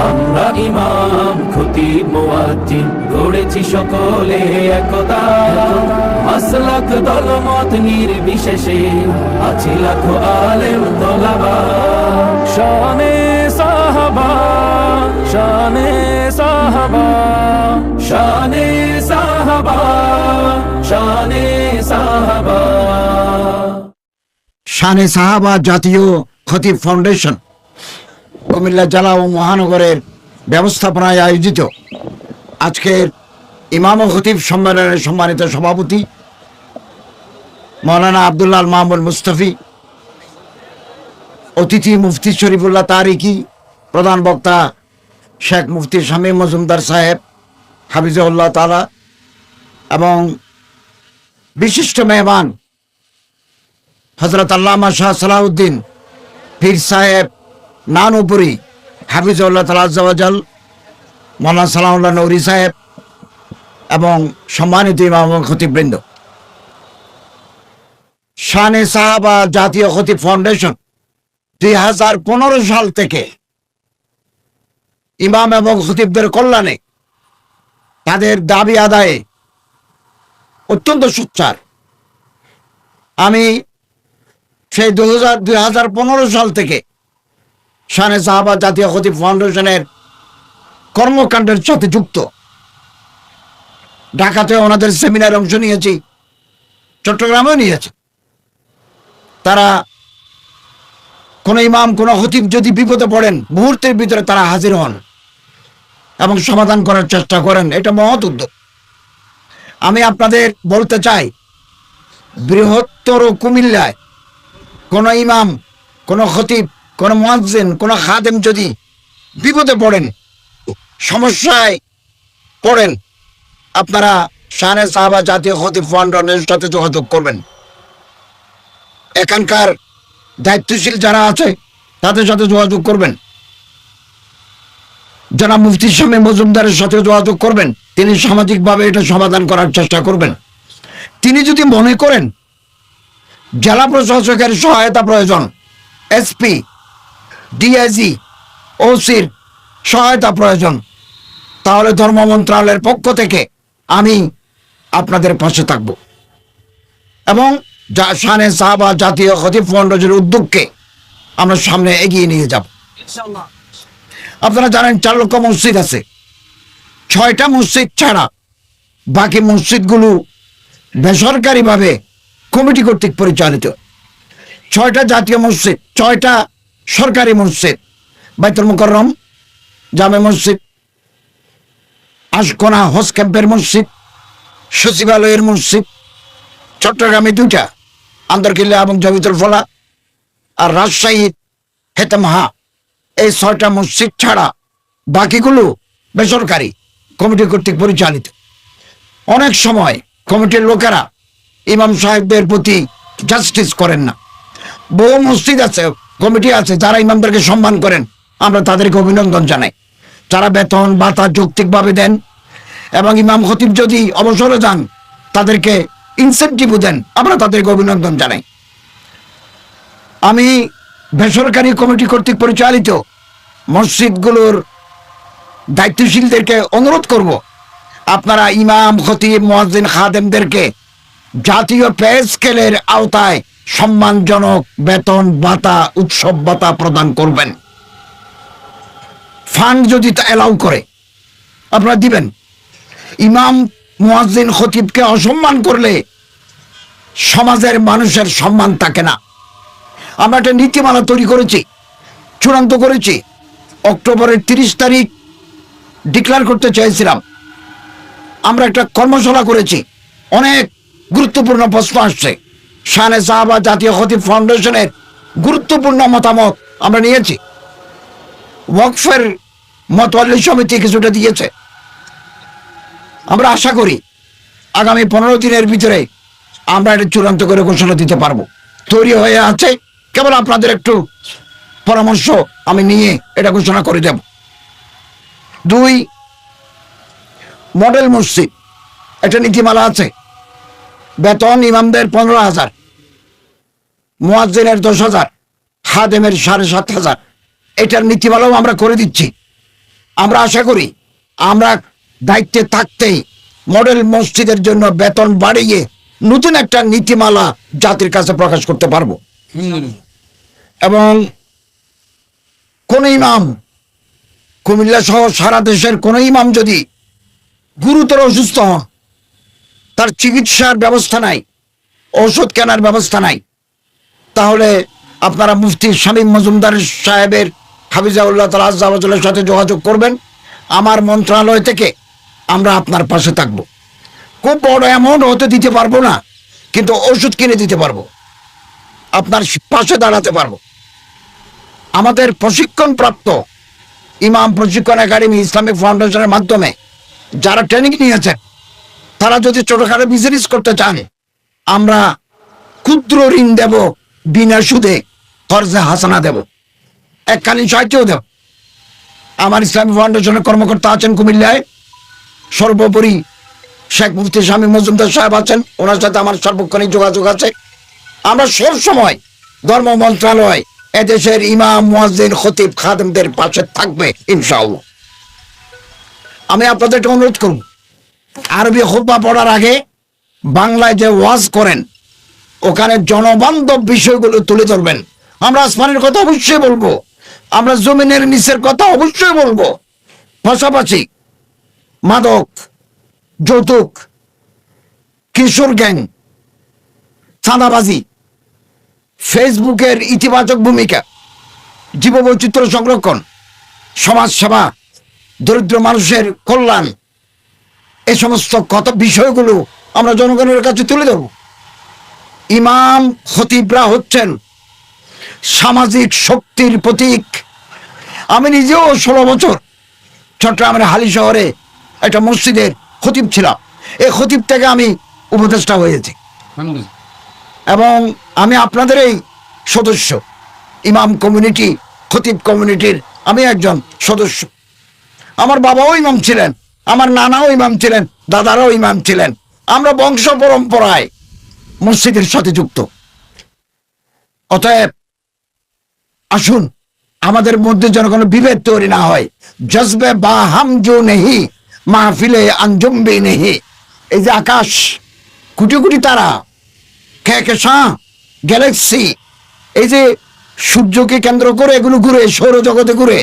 আমরা ইমাম খতিব মুয়াজ্জিন গড়েছি সকলে একতা, মাসলাক দলমত নির্বিশেষে আছি লাখো আলেম তোলাবা। শানে সাহাবা, শানে সাহাবা, শানে সাহাবা, শানে সাহাবা। শানে সাহাবা জাতীয় খতিব ফাউন্ডেশন কুমিল্লা জেলা ও মহানগরের ব্যবস্থাপনায় আয়োজিত আজকের ইমাম ও খতিব সম্মেলনের সম্মানিত সভাপতি মৌলানা আব্দুল্লাহ মাহমুদ মুস্তাফি, অতিথি মুফতি শরীফুল্লাহ তারিকি, প্রধান বক্তা শেখ মুফতি শামীম মজুমদার সাহেব হাফিজাহুল্লাহ তাআলা এবং বিশিষ্ট মেহমান হযরত আল্লামা শাহ সালাউদ্দিন পীর সাহেব নানুপুরি হাফিজাহুল্লাহ তাআলা আজ্জা ওয়া জাল, মৌলানা সালাউল্লাহ নৌরি সাহেব এবং সম্মানিত ইমাম ও খতিববৃন্দ। শানে সাহাবা জাতীয় খতিব ফাউন্ডেশন 2015 সাল থেকে ইমাম এবং খতিবদের কল্যাণে তাদের দাবি আদায়ে অত্যন্ত সোচ্চার। আমি সেই 2015 সাল থেকে শানে সাহাবা জাতীয় খতিব ফাউন্ডেশনের কর্মকাণ্ডের সাথে যুক্ত। ঢাকাতে ওনাদের সেমিনারে অংশ নিয়েছি, চট্টগ্রামেও নিয়েছি। তারা কোন ইমাম কোন খতিব যদি বিপদে পড়েন মুহূর্তের ভিতরে তারা হাজির হন এবং সমাধান করার চেষ্টা করেন। এটা মহৎ উদ্যোগ। আমি আপনাদের বলতে চাই, বৃহত্তর কুমিল্লায় কোন ইমাম, কোন খতিব, কোন মুয়াজ্জিন, কোন খাদেম যদি বিপদে পড়েন, সমস্যায় পড়েন, আপনারা শানে সাহাবা জাতীয় খতিব ফাউন্ডেশনের সাথে যোগাযোগ করবেন। এখানকার দায়িত্বশীল যারা আছে তাদের সাথে যোগাযোগ করবেন। জনাব মুফতি শামীম মজুমদারের সাথে যোগাযোগ করবেন। তিনি সামাজিকভাবে এটা সমাধান করার চেষ্টা করবেন। তিনি যদি মনে করেন জেলা প্রশাসকের সহায়তা প্রয়োজন, এসপি, ডিআইজি, ওসির সহায়তা প্রয়োজন, তাহলে ধর্ম মন্ত্রণালয়ের পক্ষ থেকে আমি আপনাদের পাশে থাকব এবং শানে সাহাবা জাতীয় খতিব ফাউন্ডেশনের উদ্যোগকে আমরা সামনে এগিয়ে নিয়ে যাব। আপনারা জানেন 4 লক্ষ মসজিদ আছে। 6টা মসজিদ ছাড়া বাকি মসজিদগুলো বেসরকারিভাবে কমিটি কর্তৃক পরিচালিত। 6টা জাতীয় মসজিদ, 6টা সরকারি মসজিদ, বাইতুল মুকাররম জামে মসজিদ, আশকোনা হজ ক্যাম্পের মসজিদ, সচিবালয়ের মসজিদ, চট্টগ্রামে 2টা, আন্দরকিল্লা এবং জমিতুল ফলা, আর রাজশাহী হেতেমহা। এই 6টা মসজিদ ছাড়া বাকিগুলো বেসরকারি কমিটি কর্তৃক পরিচালিত। অনেক সময় কমিটির লোকেরা ইমাম সাহেবদের প্রতি জাস্টিস করেন না। বহু মসজিদ আছে, কমিটি আছে যারা ইমামদেরকে সম্মান করেন, আমরা তাদেরকে অভিনন্দন জানাই। যারা বেতন ভাতা যৌক্তিকভাবে দেন এবং ইমাম খতিব যদি অবসরে যান তাদেরকে ইনসেন্টিভও দেন, আমরা তাদেরকে অভিনন্দন জানাই। আমি বেসরকারি কমিটি কর্তৃক পরিচালিত মসজিদগুলোর দায়িত্বশীলদেরকে অনুরোধ করব, আপনারা ইমাম খতিব মুয়াজ্জিন খাদেমদেরকে জাতীয় পে স্কেলের আওতায় সম্মানজনক বেতন ভাতা, উৎসব ভাতা প্রদান করবেন। ফান্ড যদি তা এলাউ করে আপনারা দিবেন। ইমাম মুয়াজ্জিন খতিবকে অসম্মান করলে সমাজের মানুষের সম্মান থাকে না। আমরা একটা নীতিমালা তৈরি করেছি, চূড়ান্ত করেছি। অক্টোবরের 30 তারিখ ডিক্লেয়ার করতে চাইছিলাম। আমরা একটা কর্মশালা করেছি, অনেক গুরুত্বপূর্ণ প্রশ্ন আসছে। শানে সাহাবা জাতীয় খতিব ফাউন্ডেশনের গুরুত্বপূর্ণ মতামত আমরা নিয়েছি। ওয়াকফের মতওয়াল্লি সমিতি কিছুটা দিয়েছে। আমরা আশা করি আগামী 15 দিনের ভিতরে আমরা এটা চূড়ান্ত করে ঘোষণা দিতে পারবো। তৈরি হয়ে আছে, কেবল আপনাদের একটু পরামর্শ আমি নিয়ে এটা ঘোষণা করে দেব। 2, মডেল মসজিদ, একটা নীতিমালা আছে। বেতন ইমামদের 15,000, মুয়াজ্জিনের 10,000, খাদেমের 7,500। এটার নীতিমালাও আমরা করে দিচ্ছি। আমরা আশা করি আমরা দায়িত্বে থাকতেই মডেল মসজিদের জন্য বেতন বাড়িয়ে নতুন একটা নীতিমালা জাতির কাছে প্রকাশ করতে পারবো। এবং কোন ইমাম, কুমিল্লা সহ সারা দেশের কোন ইমাম যদি গুরুতর অসুস্থ হন, তার চিকিৎসার ব্যবস্থা নাই, ঔষধ কেনার ব্যবস্থা নাই, তাহলে আপনারা মুফতি শামীম মজুমদার সাহেবের হাফিজাউল্লাহ তাআলা আযজা ওয়া জাল্লার সাথে যোগাযোগ করবেন। আমার মন্ত্রণালয় থেকে আমরা আপনার পাশে থাকব। খুব বড় অ্যামাউন্ট হতে দিতে পারবো না, কিন্তু ওষুধ কিনে দিতে পারবো, আপনার পাশে দাঁড়াতে পারবো। আমাদের প্রশিক্ষণপ্রাপ্ত ইমাম প্রশিক্ষণ একাডেমি ইসলামিক ফাউন্ডেশনের মাধ্যমে যারা ট্রেনিং নিয়েছেন, তারা যদি ছোটখাটো বিজনেস করতে চান, আমরা ক্ষুদ্র ঋণ দেব, বিনা সুদে কর্জে হাসানা দেব, এককালীন সাহায্যও দেব। আমার ইসলামী ফাউন্ডেশনের কর্মকর্তা আছেন কুমিল্লায়, সর্বোপরি শেখ মুফতি শামীম মজুমদার সাহেব আছেন, ওনার সাথে আমার সার্বক্ষণিক যোগাযোগ আছে। আমরা সব সময় ধর্ম মন্ত্রণালয় এদেশের ইমাম, মুয়াজ্জিন, খতিব, খাদেমদের পাশে থাকবে ইনশাআল্লাহ। আমি আপনাদেরকে অনুরোধ করব, আরবি খুতবা পড়ার আগে বাংলায় যে ওয়াজ করেন, ওখানে জনবান্ধব বিষয়গুলো তুলে ধরবেন। আমরা আসমানের কথা অবশ্যই বলবো, আমরা জমিনের নিচের কথা অবশ্যই বলবো, পাশাপাশি মাদক, যৌতুক, কিশোর গ্যাং, চাঁদাবাজি, ফেসবুকের ইতিবাচক ভূমিকা, জীববৈচিত্র্য সংরক্ষণ, সমাজ সেবা, দরিদ্র মানুষের কল্যাণ, এই সমস্ত কত বিষয়গুলো আমরা জনগণের কাছে তুলে ধরব। ইমাম খতিবরা হচ্ছেন সামাজিক শক্তির প্রতীক। আমি নিজেও 16 বছর চট্টগ্রামের হালি শহরে একটা মসজিদের খতিব ছিলাম। এই খতিব থেকে আমি উপদেষ্টা হয়েছি এবং আমি আপনাদের এই সদস্য, ইমাম কমিউনিটি, খতিব কমিউনিটির আমি একজন সদস্য। আমার বাবাও ইমাম ছিলেন, আমার নানাও ইমাম ছিলেন, দাদারাও ইমাম ছিলেন। আমরা বংশ পরম্পরায় মসজিদের সাথে যুক্ত। অতএব আসুন আমাদের মধ্যে যেন কোনো বিভেদ তৈরি না হয়। জজবে বা হামজু নেহি মাহফিলে আঞ্জুম্বি নেহি। এই যে আকাশ, কোটি কোটি তারা, খেকেশাঁ, গ্যালাক্সি, এই যে সূর্যকে কেন্দ্র করে এগুলো ঘুরে, সৌরজগতে ঘুরে,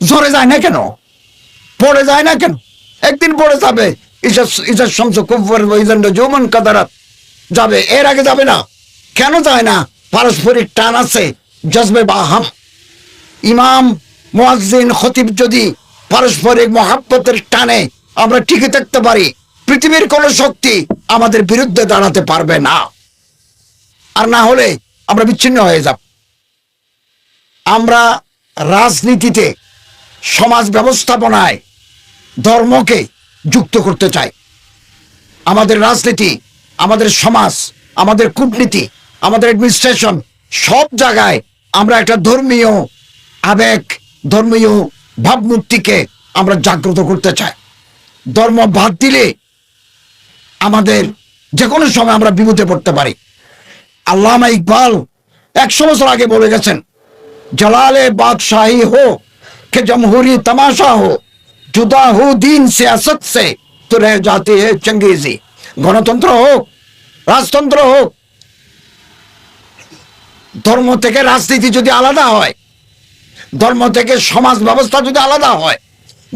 ঝরে যায় না কেন, পড়ে যায় না কেন? একদিন পড়ে যাবে। ঈশার শামসু কুফর যৌমন কাদারাত যাবে, এর আগে যাবে না। কেন যায় না? পারস্পরিক টান আছে, জজবে বা হাম। ইমাম, মুয়াজ্জিন, খতিব যদি পারস্পরিক মহাব্বতের টানে আমরা টিকে থাকতে পারি, পৃথিবীর কোন শক্তি আমাদের বিরুদ্ধে দাঁড়াতে পারবে না। আর না হলে আমরা বিচ্ছিন্ন হয়ে যাব। আমরা রাজনীতিতে, সমাজ ব্যবস্থাপনায় ধর্মকে যুক্ত করতে চাই। আমাদের রাজনীতি, আমাদের সমাজ, আমাদের কূটনীতি, আমাদের অ্যাডমিনিস্ট্রেশন, সব জায়গায় আমরা একটা ধর্মীয় আবেগ, ধর্মীয় ভাবমূর্তিকে আমরা জাগ্রত করতে চাই। ধর্ম বাদ দিলে আমাদের যে কোনো সময় আমরা বিপদে পড়তে পারি। আল্লামা ইকবাল 100 বছর আগে বলে গেছেন, জলালে বাদশাহী হো কে জমহুরি তামাশা হো, জুদা হো দিন সিয়াসত সে তো রহ জাতি হে চঙ্গেজি। গণতন্ত্র হোক, রাজতন্ত্র হোক, ধর্ম থেকে রাজনীতি যদি আলাদা হয়, ধর্ম থেকে সমাজ ব্যবস্থা যদি আলাদা হয়,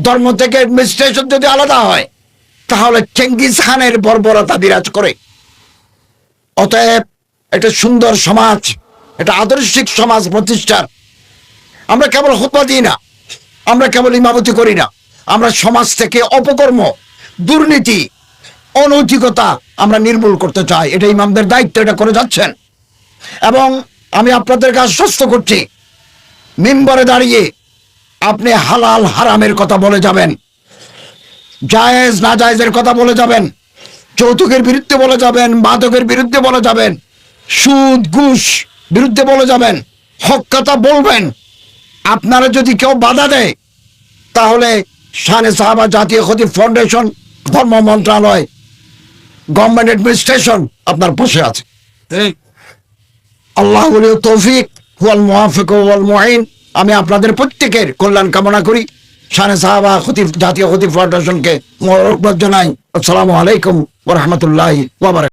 ধর্ম থেকে অ্যাডমিনিস্ট্রেশন যদি আলাদা হয়, তাহলে চেঙ্গিজ খানের বর্বরতা বিরাজ করে। অতএব একটা সুন্দর সমাজ, একটা আদর্শিক সমাজ প্রতিষ্ঠার আমরা কেবল খুতবা দিই না, আমরা কেবল ইমামতি করি না, আমরা সমাজ থেকে অপকর্ম, দুর্নীতি, অনৈতিকতা আমরা নির্মূল করতে চাই। এটা ইমামদের দায়িত্ব, এটা করে যাচ্ছেন। এবং আমি আপনাদেরকে আশ্বস্ত করছি, মিম্বরে দাঁড়িয়ে আপনি হালাল হারামের কথা বলে যাবেন, জায়েজ না জায়েজের কথা বলে যাবেন, যৌতুকের বিরুদ্ধে বলে যাবেন, মাদকের বিরুদ্ধে বলে যাবেন, সুদ ঘুষ বিরুদ্ধে বলে যাবেন, হক কথা বলবেন। আপনারা যদি কেউ বাধা দেয়, তাহলে শানে সাহাবা জাতীয় খতিব ফাউন্ডেশন, ধর্ম মন্ত্রণালয়, গভর্নমেন্ট অ্যাডমিনিস্ট্রেশন আপনার পাশে আছে। আল্লাহ তৌফিক হুয়াল মুওয়াফিক ওয়াল মুঈন। আমি আপনাদের প্রত্যেকের কল্যাণ কামনা করি। শানে সাহাবা খতিব জাতীয় খতিব ফাউন্ডেশনকে মোবারকবাদ জানাই। আসসালামু আলাইকুম ওয়া রাহমাতুল্লাহি ওয়া বারাকাতুহু।